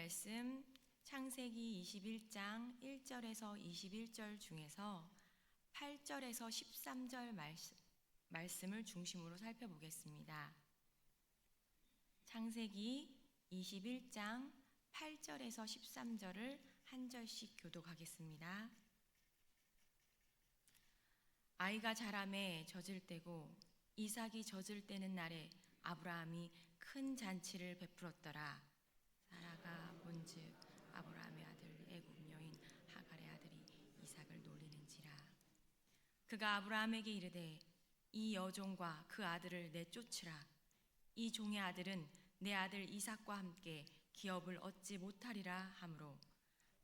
말씀 창세기 21장 1절에서 21절 중에서 8절에서 13절 말씀을 중심으로 살펴보겠습니다. 창세기 21장 8절에서 13절을 한 절씩 교독하겠습니다. 아이가 자라매 젖을 때고 이삭이 젖을 때는 날에 아브라함이 큰 잔치를 베풀었더라. 사라가 본즉 아브라함의 아들 애굽 여인 하갈의 아들이 이삭을 놀리는지라. 그가 아브라함에게 이르되 이 여종과 그 아들을 내쫓으라. 이 종의 아들은 내 아들 이삭과 함께 기업을 얻지 못하리라 하므로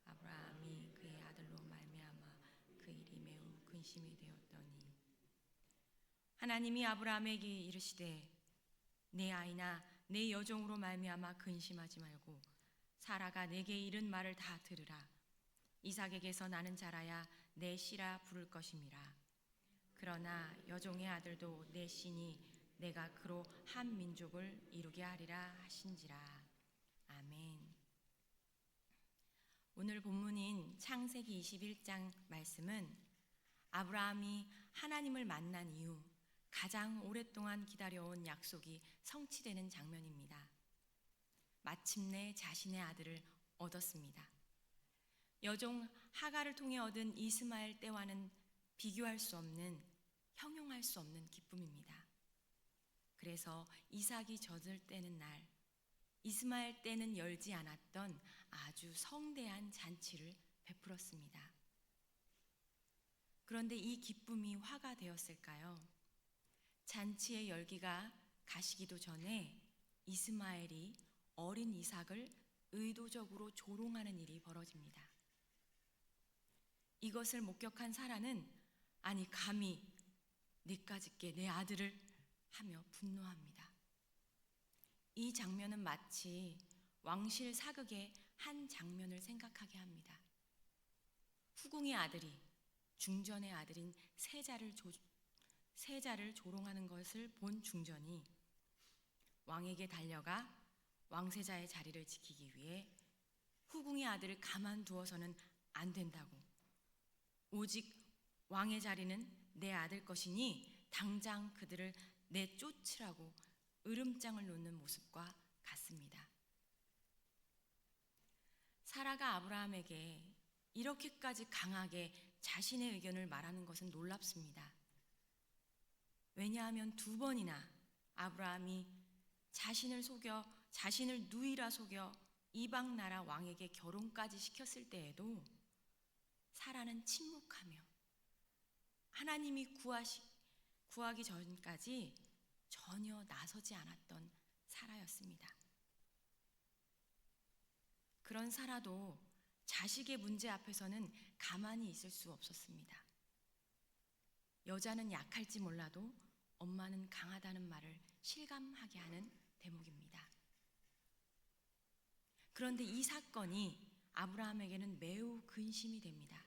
아브라함이 그의 아들로 말미암아 그 일이 매우 근심이 되었더니 하나님이 아브라함에게 이르시되 내 아이나 내 여종으로 말미암아 근심하지 말고 사라가 내게 이른 말을 다 들으라. 이삭에게서 나는 자라야 내 씨라 부를 것임이라. 그러나 여종의 아들도 내 씨니 내가 그로 한 민족을 이루게 하리라 하신지라. 아멘. 오늘 본문인 창세기 21장 말씀은 아브라함이 하나님을 만난 이후 가장 오랫동안 기다려온 약속이 성취되는 장면입니다. 마침내 자신의 아들을 얻었습니다. 여종 하갈을 통해 얻은 이스마엘 때와는 비교할 수 없는, 형용할 수 없는 기쁨입니다. 그래서 이삭이 젖을 떼는 날, 이스마엘 때는 열지 않았던 아주 성대한 잔치를 베풀었습니다. 그런데 이 기쁨이 화가 되었을까요? 잔치의 열기가 가시기도 전에 이스마엘이 어린 이삭을 의도적으로 조롱하는 일이 벌어집니다. 이것을 목격한 사라는 아니 감히 네까짓게 내 아들을 하며 분노합니다. 이 장면은 마치 왕실 사극의 한 장면을 생각하게 합니다. 후궁의 아들이 중전의 아들인 세자를 조롱하는 것을 본 중전이 왕에게 달려가 왕세자의 자리를 지키기 위해 후궁의 아들을 가만두어서는 안 된다고, 오직 왕의 자리는 내 아들 것이니 당장 그들을 내쫓으라고 으름장을 놓는 모습과 같습니다. 사라가 아브라함에게 이렇게까지 강하게 자신의 의견을 말하는 것은 놀랍습니다. 왜냐하면 2번이나 아브라함이 자신을 속여, 자신을 누이라 속여 이방 나라 왕에게 결혼까지 시켰을 때에도 사라는 침묵하며 하나님이 구하기 전까지 전혀 나서지 않았던 사라였습니다. 그런 사라도 자식의 문제 앞에서는 가만히 있을 수 없었습니다. 여자는 약할지 몰라도 엄마는 강하다는 말을 실감하게 하는 대목입니다. 그런데 이 사건이 아브라함에게는 매우 근심이 됩니다.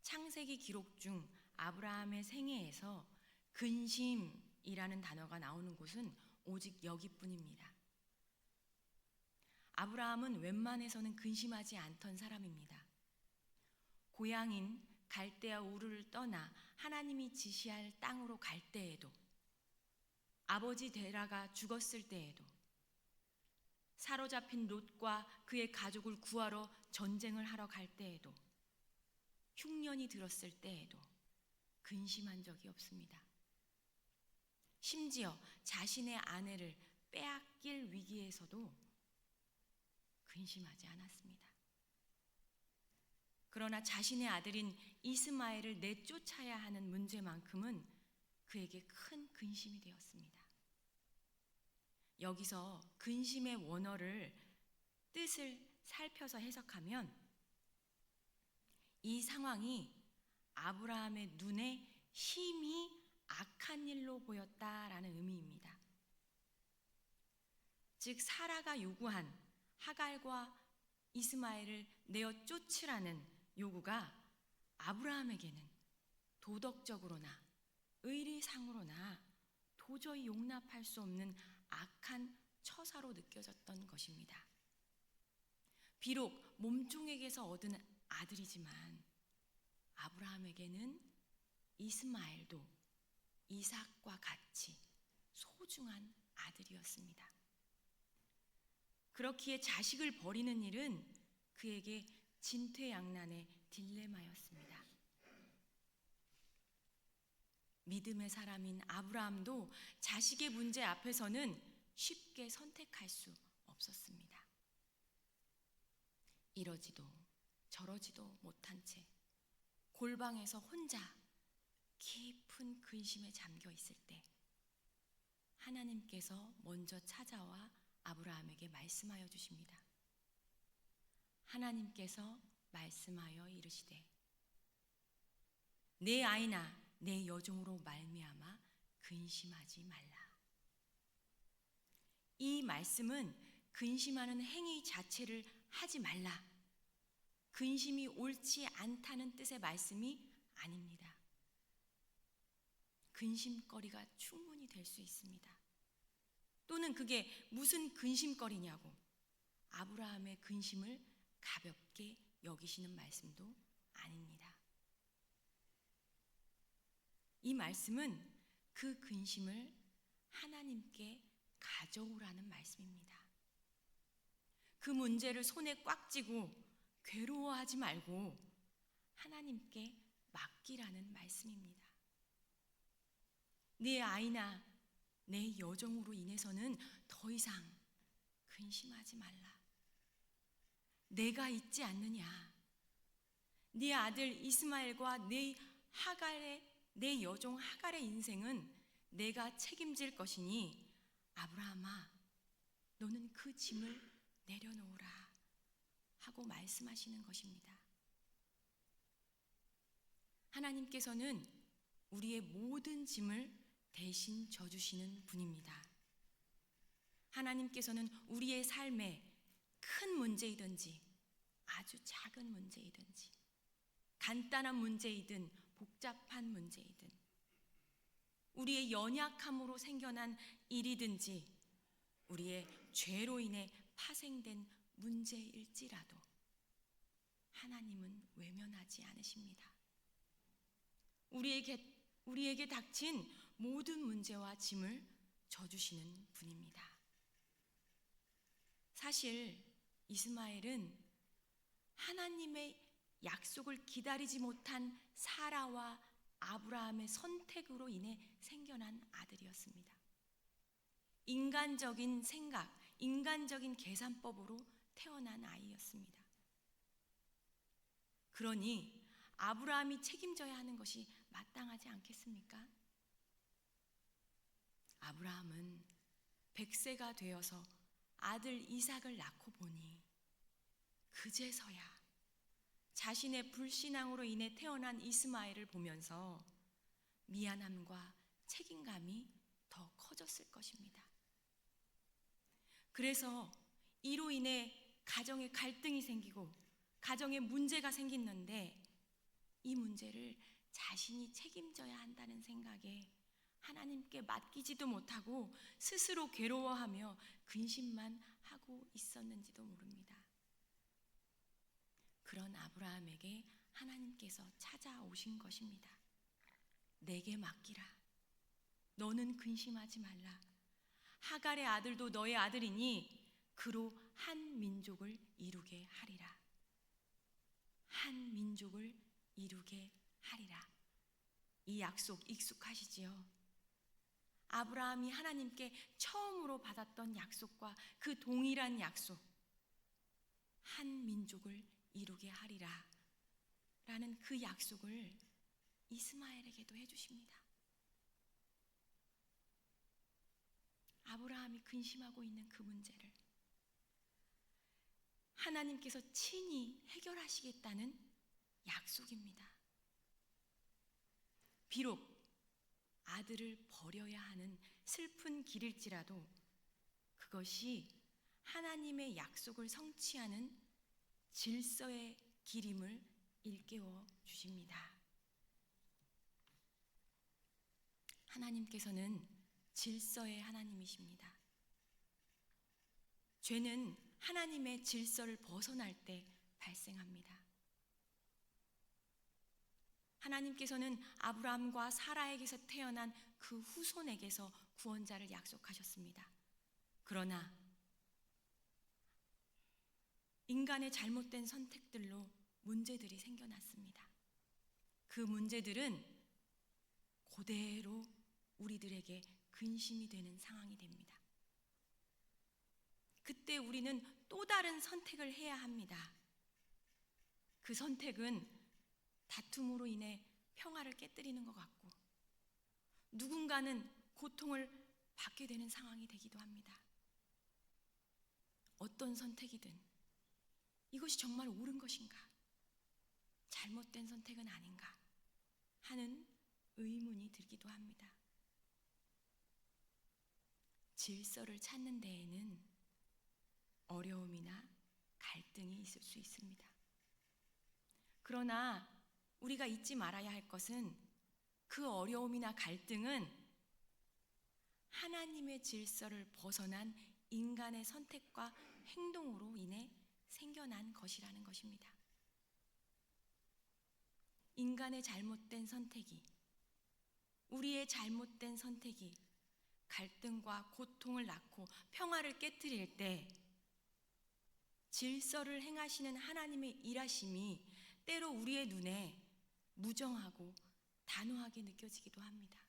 창세기 기록 중 아브라함의 생애에서 근심이라는 단어가 나오는 곳은 오직 여기뿐입니다. 아브라함은 웬만해서는 근심하지 않던 사람입니다. 고향인 갈대아 우르를 떠나 하나님이 지시할 땅으로 갈 때에도, 아버지 데라가 죽었을 때에도, 사로잡힌 롯과 그의 가족을 구하러 전쟁을 하러 갈 때에도, 흉년이 들었을 때에도 근심한 적이 없습니다. 심지어 자신의 아내를 빼앗길 위기에서도 근심하지 않았습니다. 그러나 자신의 아들인 이스마엘을 내쫓아야 하는 문제만큼은 그에게 큰 근심이 되었습니다. 여기서 근심의 원어를 뜻을 살펴서 해석하면 이 상황이 아브라함의 눈에 심히 악한 일로 보였다라는 의미입니다. 즉 사라가 요구한 하갈과 이스마엘을 내어 쫓으라는 요구가 아브라함에게는 도덕적으로나 의리상으로나 도저히 용납할 수 없는 악한 처사로 느껴졌던 것입니다. 비록 몸종에게서 얻은 아들이지만 아브라함에게는 이스마엘도 이삭과 같이 소중한 아들이었습니다. 그렇기에 자식을 버리는 일은 그에게 진퇴양난의 딜레마였습니다. 믿음의 사람인 아브라함도 자식의 문제 앞에서는 쉽게 선택할 수 없었습니다. 이러지도 저러지도 못한 채 골방에서 혼자 깊은 근심에 잠겨 있을 때 하나님께서 먼저 찾아와 아브라함에게 말씀하여 주십니다. 하나님께서 말씀하여 이르시되 내 아이나 내 여종으로 말미암아 근심하지 말라. 이 말씀은 근심하는 행위 자체를 하지 말라, 근심이 옳지 않다는 뜻의 말씀이 아닙니다. 근심거리가 충분히 될 수 있습니다. 또는 그게 무슨 근심거리냐고 아브라함의 근심을 가볍게 여기시는 말씀도 아닙니다. 이 말씀은 그 근심을 하나님께 가져오라는 말씀입니다. 그 문제를 손에 꽉 쥐고 괴로워하지 말고 하나님께 맡기라는 말씀입니다. 내 아이나 내 여종으로 인해서는 더 이상 근심하지 말라. 내가 있지 않느냐. 네 아들 이스마엘과 내 여종 하갈의 인생은 내가 책임질 것이니 아브라함아, 너는 그 짐을 내려놓으라 하고 말씀하시는 것입니다. 하나님께서는 우리의 모든 짐을 대신 져주시는 분입니다. 하나님께서는 우리의 삶에 큰 문제이든지 아주 작은 문제이든지 간단한 문제이든 복잡한 문제이든 우리의 연약함으로 생겨난 일이든지 우리의 죄로 인해 파생된 문제일지라도 하나님은 외면하지 않으십니다. 우리에게 닥친 모든 문제와 짐을 져주시는 분입니다. 사실 이스마엘은 하나님의 약속을 기다리지 못한 사라와 아브라함의 선택으로 인해 생겨난 아들이었습니다. 인간적인 생각, 인간적인 계산법으로 태어난 아이였습니다. 그러니 아브라함이 책임져야 하는 것이 마땅하지 않겠습니까? 아브라함은 100세가 되어서 아들 이삭을 낳고 보니 그제서야 자신의 불신앙으로 인해 태어난 이스마엘을 보면서 미안함과 책임감이 더 커졌을 것입니다. 그래서 이로 인해 가정에 갈등이 생기고 가정에 문제가 생겼는데 이 문제를 자신이 책임져야 한다는 생각에 하나님께 맡기지도 못하고 스스로 괴로워하며 근심만 하고 있었는지도 모릅니다. 그런 아브라함에게 하나님께서 찾아오신 것입니다. 내게 맡기라. 너는 근심하지 말라. 하갈의 아들도 너의 아들이니 그로 한 민족을 이루게 하리라. 한 민족을 이루게 하리라. 이 약속 익숙하시지요? 아브라함이 하나님께 처음으로 받았던 약속과 그 동일한 약속, 한 민족을 이루게 하리라 라는 그 약속을 이스마엘에게도 해주십니다. 아브라함이 근심하고 있는 그 문제를 하나님께서 친히 해결하시겠다는 약속입니다. 비록 아들을 버려야 하는 슬픈 길일지라도 그것이 하나님의 약속을 성취하는 질서의 길임을 일깨워 주십니다. 하나님께서는 질서의 하나님이십니다. 죄는 하나님의 질서를 벗어날 때 발생합니다. 하나님께서는 아브라함과 사라에게서 태어난 그 후손에게서 구원자를 약속하셨습니다. 그러나 인간의 잘못된 선택들로 문제들이 생겨났습니다. 그 문제들은 그대로 우리들에게 근심이 되는 상황이 됩니다. 그때 우리는 또 다른 선택을 해야 합니다. 그 선택은 다툼으로 인해 평화를 깨뜨리는 것 같고, 누군가는 고통을 받게 되는 상황이 되기도 합니다. 어떤 선택이든 이것이 정말 옳은 것인가, 잘못된 선택은 아닌가 하는 의문이 들기도 합니다. 질서를 찾는 데에는 어려움이나 갈등이 있을 수 있습니다. 그러나 우리가 잊지 말아야 할 것은 그 어려움이나 갈등은 하나님의 질서를 벗어난 인간의 선택과 행동으로 인해 생겨난 것이라는 것입니다. 인간의 잘못된 선택이, 우리의 잘못된 선택이 갈등과 고통을 낳고 평화를 깨뜨릴 때 질서를 행하시는 하나님의 일하심이 때로 우리의 눈에 무정하고 단호하게 느껴지기도 합니다.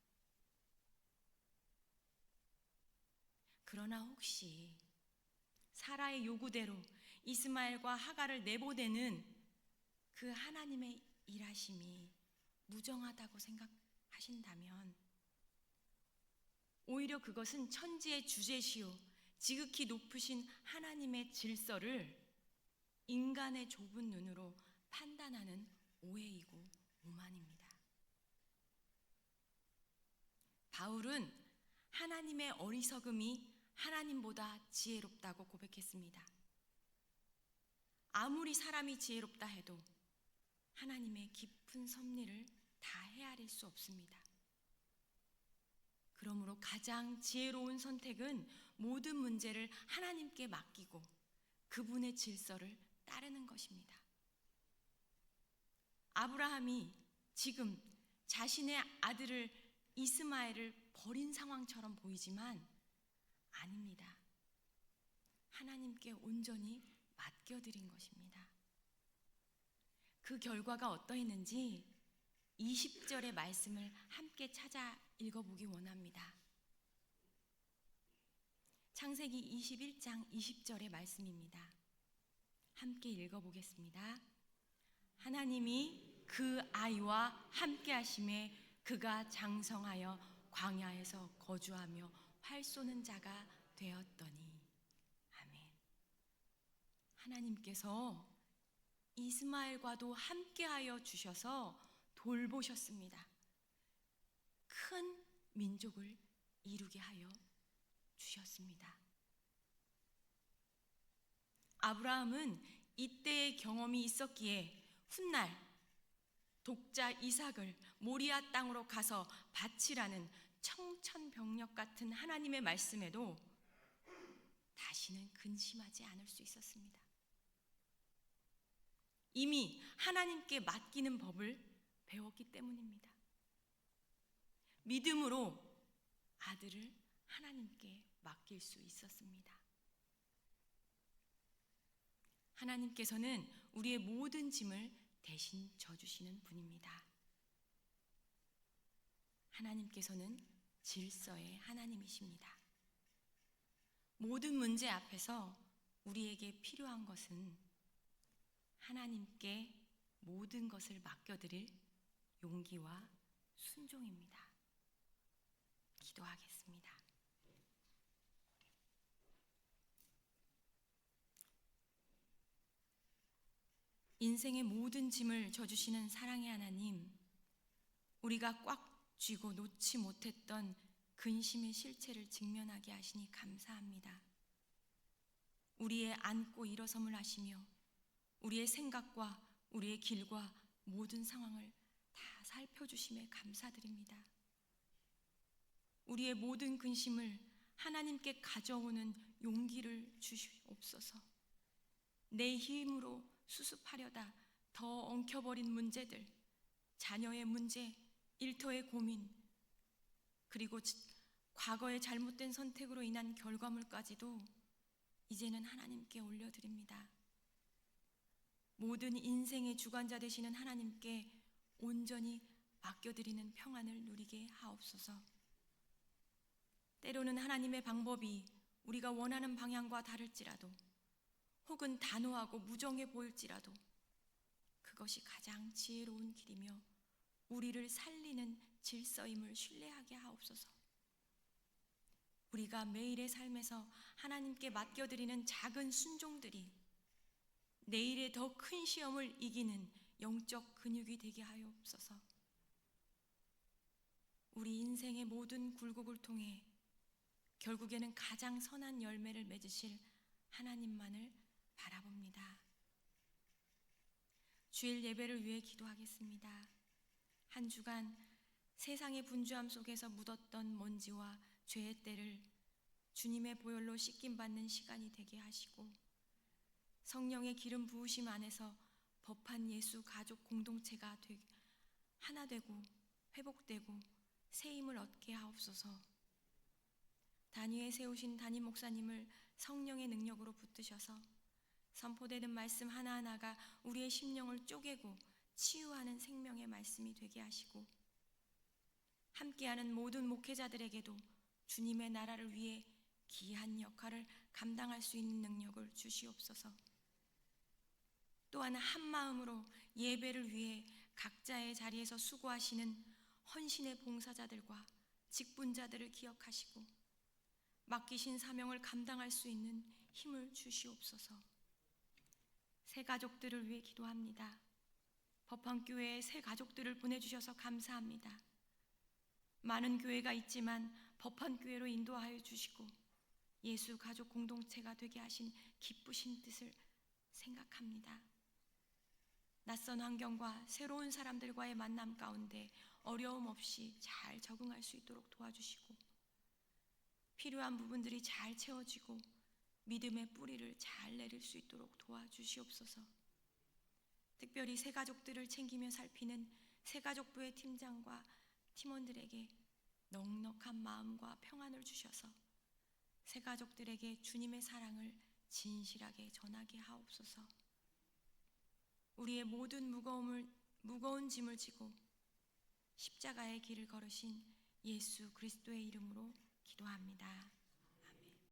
그러나 혹시 사라의 요구대로 이스마엘과 하갈을 내보내는 그 하나님의 일하심이 무정하다고 생각하신다면 오히려 그것은 천지의 주제시요 지극히 높으신 하나님의 질서를 인간의 좁은 눈으로 판단하는 오해이고 오만입니다. 바울은 하나님의 어리석음이 하나님보다 지혜롭다고 고백했습니다. 아무리 사람이 지혜롭다 해도 하나님의 깊은 섭리를 다 헤아릴 수 없습니다. 그러므로 가장 지혜로운 선택은 모든 문제를 하나님께 맡기고 그분의 질서를 따르는 것입니다. 아브라함이 지금 자신의 아들을 이스마엘을 버린 상황처럼 보이지만 아닙니다. 하나님께 온전히 맡겨드린 것입니다. 그 결과가 어떠했는지 20절의 말씀을 함께 찾아 읽어보기 원합니다. 창세기 21장 20절의 말씀입니다. 함께 읽어보겠습니다. 하나님이 그 아이와 함께 하심에 그가 장성하여 광야에서 거주하며 활 쏘는 자가 되었더니. 아멘. 하나님께서 이스마엘과도 함께하여 주셔서 돌보셨습니다. 큰 민족을 이루게 하여 주셨습니다. 아브라함은 이때의 경험이 있었기에 훗날 독자 이삭을 모리아 땅으로 가서 바치라는 청천벽력 같은 하나님의 말씀에도 다시는 근심하지 않을 수 있었습니다. 이미 하나님께 맡기는 법을 배웠기 때문입니다. 믿음으로 아들을 하나님께 맡길 수 있었습니다. 하나님께서는 우리의 모든 짐을 대신 져주시는 분입니다. 하나님께서는 질서의 하나님이십니다. 모든 문제 앞에서 우리에게 필요한 것은 하나님께 모든 것을 맡겨드릴 용기와 순종입니다. 기도하겠습니다. 인생의 모든 짐을 져주시는 사랑의 하나님, 우리가 꽉 쥐고 놓지 못했던 근심의 실체를 직면하게 하시니 감사합니다. 우리의 앉고 일어섬을 하시며 우리의 생각과 우리의 길과 모든 상황을 다 살펴주심에 감사드립니다. 우리의 모든 근심을 하나님께 가져오는 용기를 주시옵소서. 내 힘으로 수습하려다 더 엉켜버린 문제들, 자녀의 문제, 일터의 고민, 그리고 과거의 잘못된 선택으로 인한 결과물까지도 이제는 하나님께 올려드립니다. 모든 인생의 주관자 되시는 하나님께 온전히 맡겨드리는 평안을 누리게 하옵소서. 때로는 하나님의 방법이 우리가 원하는 방향과 다를지라도, 혹은 단호하고 무정해 보일지라도 그것이 가장 지혜로운 길이며 우리를 살리는 질서임을 신뢰하게 하옵소서. 우리가 매일의 삶에서 하나님께 맡겨드리는 작은 순종들이 내일의 더 큰 시험을 이기는 영적 근육이 되게 하옵소서. 우리 인생의 모든 굴곡을 통해 결국에는 가장 선한 열매를 맺으실 하나님만을 바라봅니다. 주일 예배를 위해 기도하겠습니다. 한 주간 세상의 분주함 속에서 묻었던 먼지와 죄의 때를 주님의 보혈로 씻김받는 시간이 되게 하시고, 성령의 기름 부으심 안에서 법한 예수 가족 공동체가 하나 되고 회복되고 새 힘을 얻게 하옵소서. 단위에 세우신 담임 목사님을 성령의 능력으로 붙드셔서 선포되는 말씀 하나하나가 우리의 심령을 쪼개고 치유하는 생명의 말씀이 되게 하시고, 함께하는 모든 목회자들에게도 주님의 나라를 위해 귀한 역할을 감당할 수 있는 능력을 주시옵소서. 또한 한 마음으로 예배를 위해 각자의 자리에서 수고하시는 헌신의 봉사자들과 직분자들을 기억하시고 맡기신 사명을 감당할 수 있는 힘을 주시옵소서. 새 가족들을 위해 기도합니다. 법환교회에 새 가족들을 보내주셔서 감사합니다. 많은 교회가 있지만 법환교회로 인도하여 주시고 예수 가족 공동체가 되게 하신 기쁘신 뜻을 생각합니다. 낯선 환경과 새로운 사람들과의 만남 가운데 어려움 없이 잘 적응할 수 있도록 도와주시고, 필요한 부분들이 잘 채워지고 믿음의 뿌리를 잘 내릴 수 있도록 도와주시옵소서. 특별히 새 가족들을 챙기며 살피는 새 가족부의 팀장과 팀원들에게 넉넉한 마음과 평안을 주셔서 새 가족들에게 주님의 사랑을 진실하게 전하게 하옵소서. 우리의 모든 무거운 짐을 지고 십자가의 길을 걸으신 예수 그리스도의 이름으로 기도합니다.